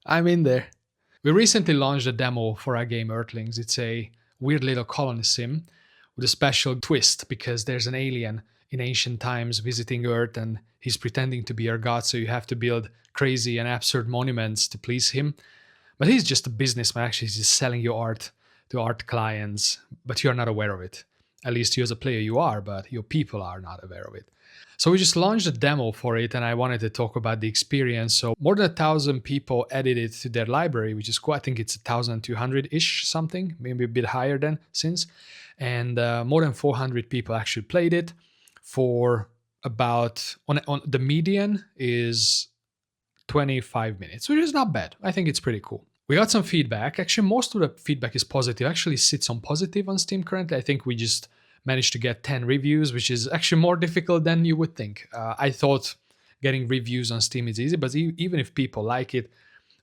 I'm in there. We recently launched a demo for our game Earthlings. It's a weird little colony sim with a special twist because there's an alien in ancient times visiting Earth and he's pretending to be your god, so you have to build crazy and absurd monuments to please him. But he's just a businessman, actually, he's just selling your art to art clients, but you're not aware of it. At least you as a player you are, but your people are not aware of it. So we just launched a demo for it, and I wanted to talk about the experience. So more than 1,000 people added it to their library, which is cool. I think it's 1,200-ish something, maybe a bit higher than since. And more than 400 people actually played it for about, on the median is 25 minutes, which is not bad. I think it's pretty cool. We got some feedback. Actually, most of the feedback is positive. Actually, sits on positive on Steam currently. I think we just managed to get 10 reviews, which is actually more difficult than you would think. I thought getting reviews on Steam is easy, but even if people like it,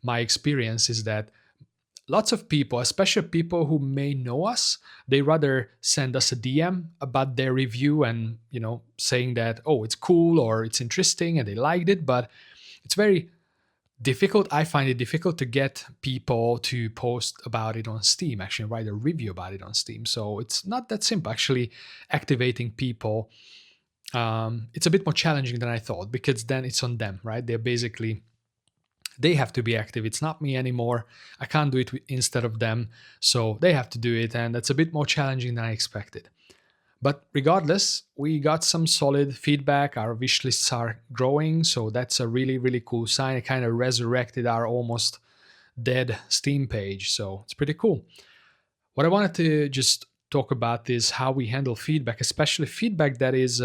my experience is that lots of people, especially people who may know us, they rather send us a DM about their review and, saying that, oh, it's cool or it's interesting and they liked it, but it's very difficult. I find it difficult to get people to post about it on Steam, actually write a review about it on Steam. So it's not that simple, actually activating people. It's a bit more challenging than I thought, because then it's on them, right? They have to be active. It's not me anymore. I can't do it instead of them. So they have to do it. And that's a bit more challenging than I expected. But regardless, we got some solid feedback. Our wish lists are growing, so that's a really, really cool sign. It kind of resurrected our almost dead Steam page, so it's pretty cool. What I wanted to just talk about is how we handle feedback, especially feedback that is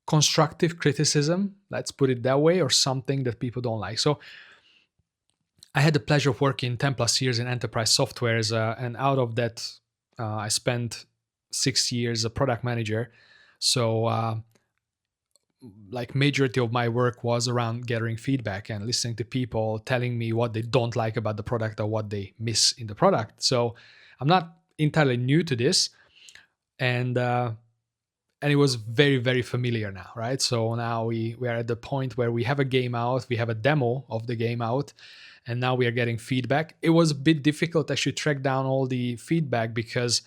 constructive criticism, let's put it that way, or something that people don't like. So I had the pleasure of working 10 plus years in enterprise softwares, and out of that, I spent 6 years as a product manager. So like majority of my work was around gathering feedback and listening to people telling me what they don't like about the product or what they miss in the product. So I'm not entirely new to this, and it was very, very familiar now, right? So now we are at the point where we have a game out, we have a demo of the game out, and now we are getting feedback. It was a bit difficult to actually track down all the feedback because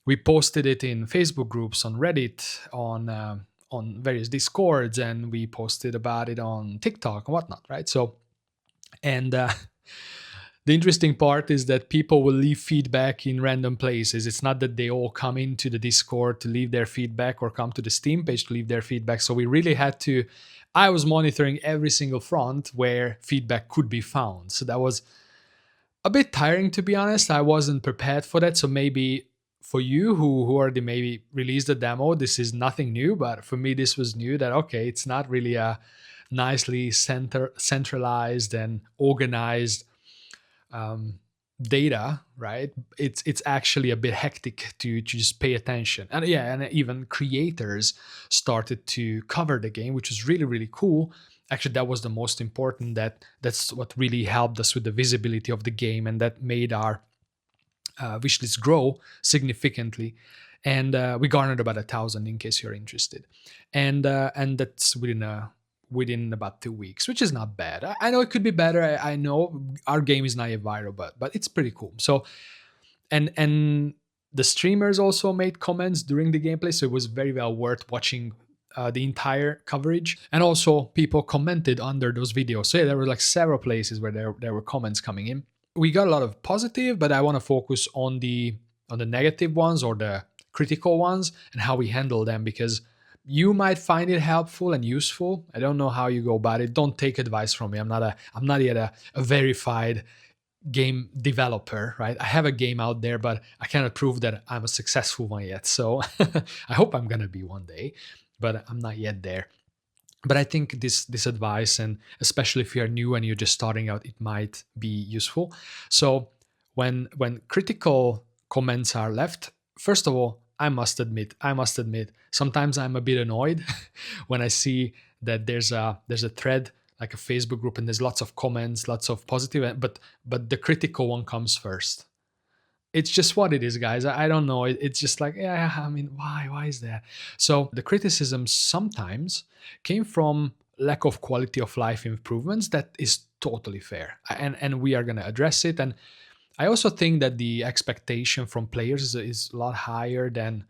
we posted it in Facebook groups, on Reddit, on various Discords, and we posted about it on TikTok and whatnot, right? So, and the interesting part is that people will leave feedback in random places. It's not that they all come into the Discord to leave their feedback or come to the Steam page to leave their feedback. So we really had to, I was monitoring every single front where feedback could be found. So that was a bit tiring, to be honest. I wasn't prepared for that. So maybe for you who already maybe released the demo, this is nothing new, but for me this was new, that okay, it's not really a nicely centralized and organized data, right? It's actually a bit hectic to just pay attention. And yeah, and even creators started to cover the game, which was really, really cool. Actually, that was the most important. That's what really helped us with the visibility of the game, and that made our wishlist grow significantly. And we garnered about 1,000, in case you're interested. And that's within about 2 weeks, which is not bad. I know it could be better. I know our game is not yet viral, but it's pretty cool. So, and the streamers also made comments during the gameplay, so it was very well worth watching the entire coverage. And also people commented under those videos. So yeah, there were like several places where there were comments coming in. We got a lot of positive, but I want to focus on the negative ones or the critical ones and how we handle them, because you might find it helpful and useful. I don't know how you go about it. Don't take advice from me. I'm not yet a verified game developer, right? I have a game out there, but I cannot prove that I'm a successful one yet. So I hope I'm gonna be one day, but I'm not yet there. But I think this advice, and especially if you're new and you're just starting out, it might be useful. So when critical comments are left, first of all, I must admit, sometimes I'm a bit annoyed when I see that there's a thread, like a Facebook group, and there's lots of comments, lots of positive, but the critical one comes first. It's just what it is, guys. I don't know. It's just like, yeah, I mean, why is that? So the criticism sometimes came from lack of quality of life improvements, that is totally fair, and we are going to address it. And I also think that the expectation from players is a lot higher than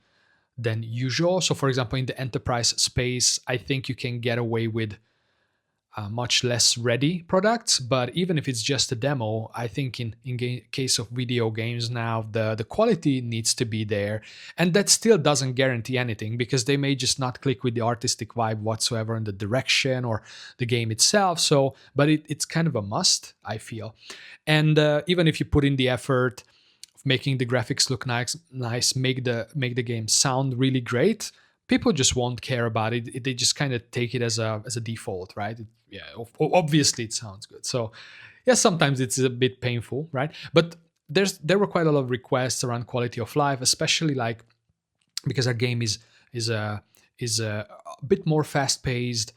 usual. So for example, in the enterprise space, I think you can get away with much less ready products. But even if it's just a demo, I think in case of video games now, the quality needs to be there. And that still doesn't guarantee anything, because they may just not click with the artistic vibe whatsoever in the direction or the game itself. So, but it's kind of a must, I feel. And even if you put in the effort of making the graphics look nice, make the game sound really great, people just won't care about it. They just kind of take it as a default, right? Yeah, obviously it sounds good. So yeah, sometimes it's a bit painful, right? But there were quite a lot of requests around quality of life, especially like because our game is a is a bit more fast paced,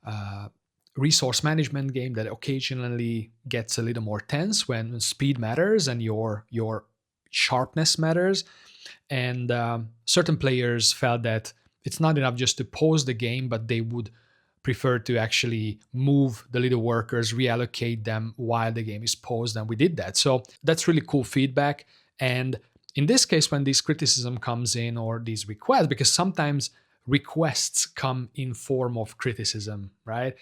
uh, resource management game that occasionally gets a little more tense when speed matters and your sharpness matters. And certain players felt that it's not enough just to pause the game, but they would prefer to actually move the little workers, reallocate them while the game is paused, and we did that. So that's really cool feedback. And in this case, when this criticism comes in or these requests, because sometimes requests come in form of criticism, right?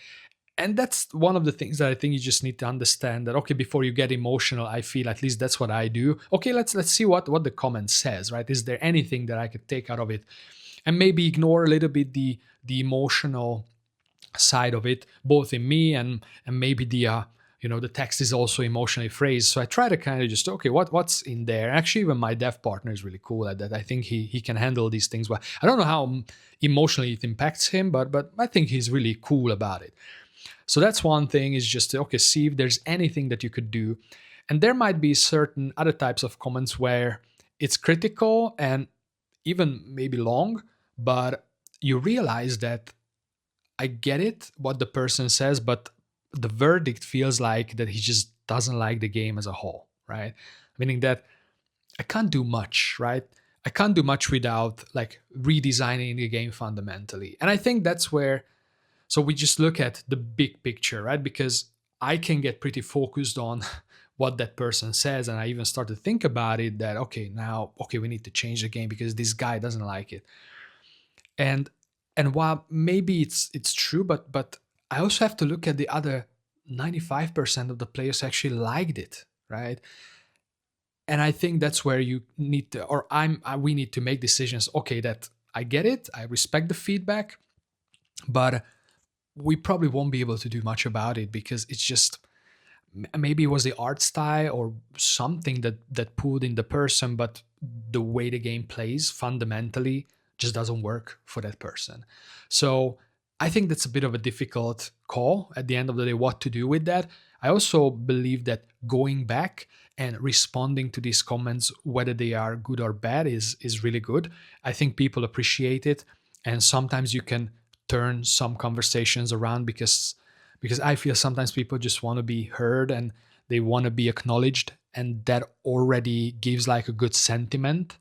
And that's one of the things that I think you just need to understand, that okay, before you get emotional, I feel, at least that's what I do. Okay, let's see what the comment says, right? Is there anything that I could take out of it? And maybe ignore a little bit the emotional side of it, both in me and maybe the text is also emotionally phrased. So I try to kind of just, okay, what's in there. Actually, even my dev partner is really cool at that. I think he can handle these things well. I don't know how emotionally it impacts him, but I think he's really cool about it. So that's one thing, is just to, okay, see if there's anything that you could do. And there might be certain other types of comments where it's critical and even maybe long, but you realize that I get it, what the person says, but the verdict feels like that he just doesn't like the game as a whole, right? Meaning that I can't do much, right? I can't do much without like redesigning the game fundamentally. And I think that's where, so we just look at the big picture, right? Because I can get pretty focused on what that person says. And I even start to think about it that, okay, now, okay, we need to change the game because this guy doesn't like it. And while maybe it's true, but I also have to look at the other 95% of the players actually liked it, right? And I think that's where you need to, or we need to make decisions. Okay, that I get it, I respect the feedback, but we probably won't be able to do much about it because it's just, maybe it was the art style or something that pulled in the person, but the way the game plays fundamentally just doesn't work for that person. So I think that's a bit of a difficult call at the end of the day, what to do with that. I also believe that going back and responding to these comments, whether they are good or bad, is really good. I think people appreciate it, and sometimes you can turn some conversations around, because I feel sometimes people just want to be heard and they want to be acknowledged, and that already gives like a good sentiment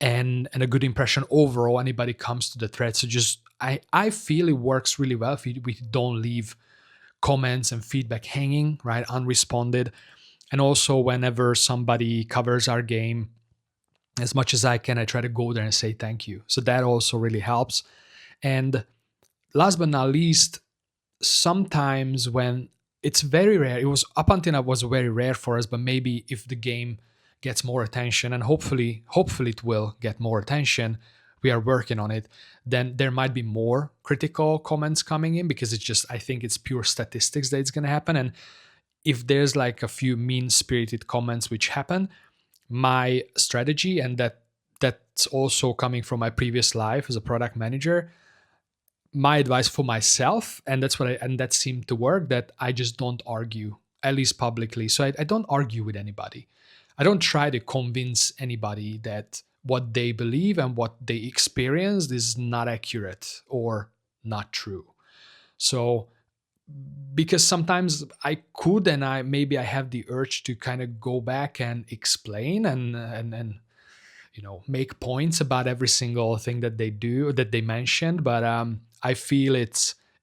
and a good impression overall. Anybody comes to the thread, so just I feel it works really well if we don't leave comments and feedback hanging, right, unresponded. And also whenever somebody covers our game, as much as I can, I try to go there and say thank you. So that also really helps. And last but not least, sometimes when it's very rare, it was up until now, it was very rare for us, but maybe if the game gets more attention, and hopefully it will get more attention, we are working on it, then there might be more critical comments coming in, because it's just, I think it's pure statistics that it's going to happen. And if there's like a few mean spirited comments which happen, my strategy, and that's also coming from my previous life as a product manager, my advice for myself, and that seemed to work, that I just don't argue, at least publicly. So I don't argue with anybody. I don't try to convince anybody that what they believe and what they experienced is not accurate or not true. So because sometimes I could, and I have the urge to kind of go back and explain and make points about every single thing that they do, that they mentioned, but I feel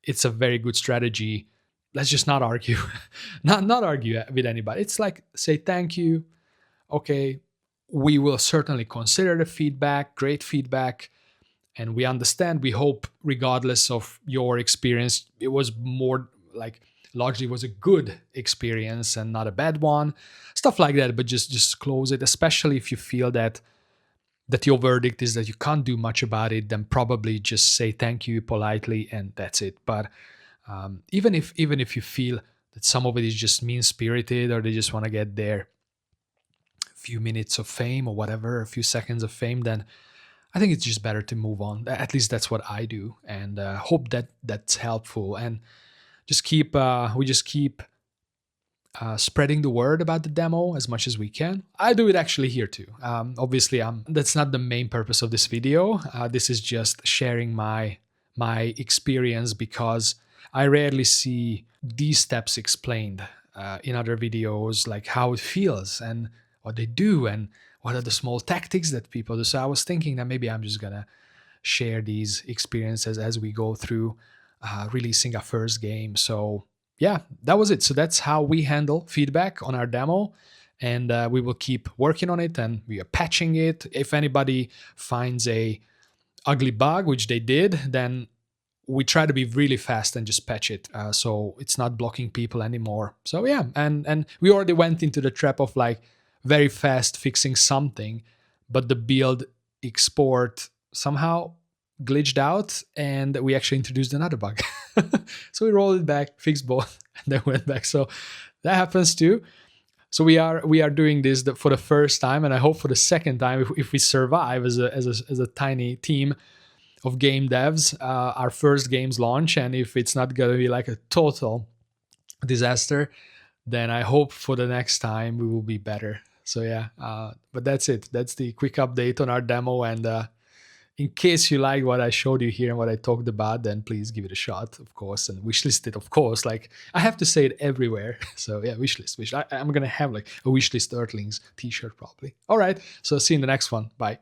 it's a very good strategy. Let's just not argue, not argue with anybody. It's like, say thank you. Okay, we will certainly consider the feedback, great feedback, and we understand. We hope, regardless of your experience, it was more like largely was a good experience and not a bad one, stuff like that. But just close it, especially if you feel that your verdict is that you can't do much about it. Then probably just say thank you politely and that's it. But even if you feel that some of it is just mean spirited, or they just want to get their few minutes of fame or whatever, a few seconds of fame, then I think it's just better to move on. At least that's what I do, and hope that that's helpful. And we just keep spreading the word about the demo as much as we can. I do it actually here too. Obviously, that's not the main purpose of this video. This is just sharing my experience, because I rarely see these steps explained in other videos, like how it feels and what they do and what are the small tactics that people do. So I was thinking that maybe I'm just gonna share these experiences as we go through releasing our first game. So yeah, that was it. So that's how we handle feedback on our demo, and we will keep working on it, and we are patching it. If anybody finds a ugly bug, which they did, then we try to be really fast and just patch it, so it's not blocking people anymore. So yeah, and we already went into the trap of like very fast fixing something, but the build export somehow glitched out, and we actually introduced another bug. So we rolled it back, fixed both, and then went back. So that happens too. So we are doing this for the first time, and I hope for the second time, if we survive as a tiny team of game devs, our first game's launch, and if it's not gonna be like a total disaster, then I hope for the next time we will be better. So yeah, but that's it. That's the quick update on our demo, and in case you like what I showed you here and what I talked about, then please give it a shot, of course, and wishlist it, of course. Like, I have to say it everywhere. So yeah, wishlist. I'm gonna have like a wishlist Earthlings t-shirt probably. All right, so see you in the next one. Bye.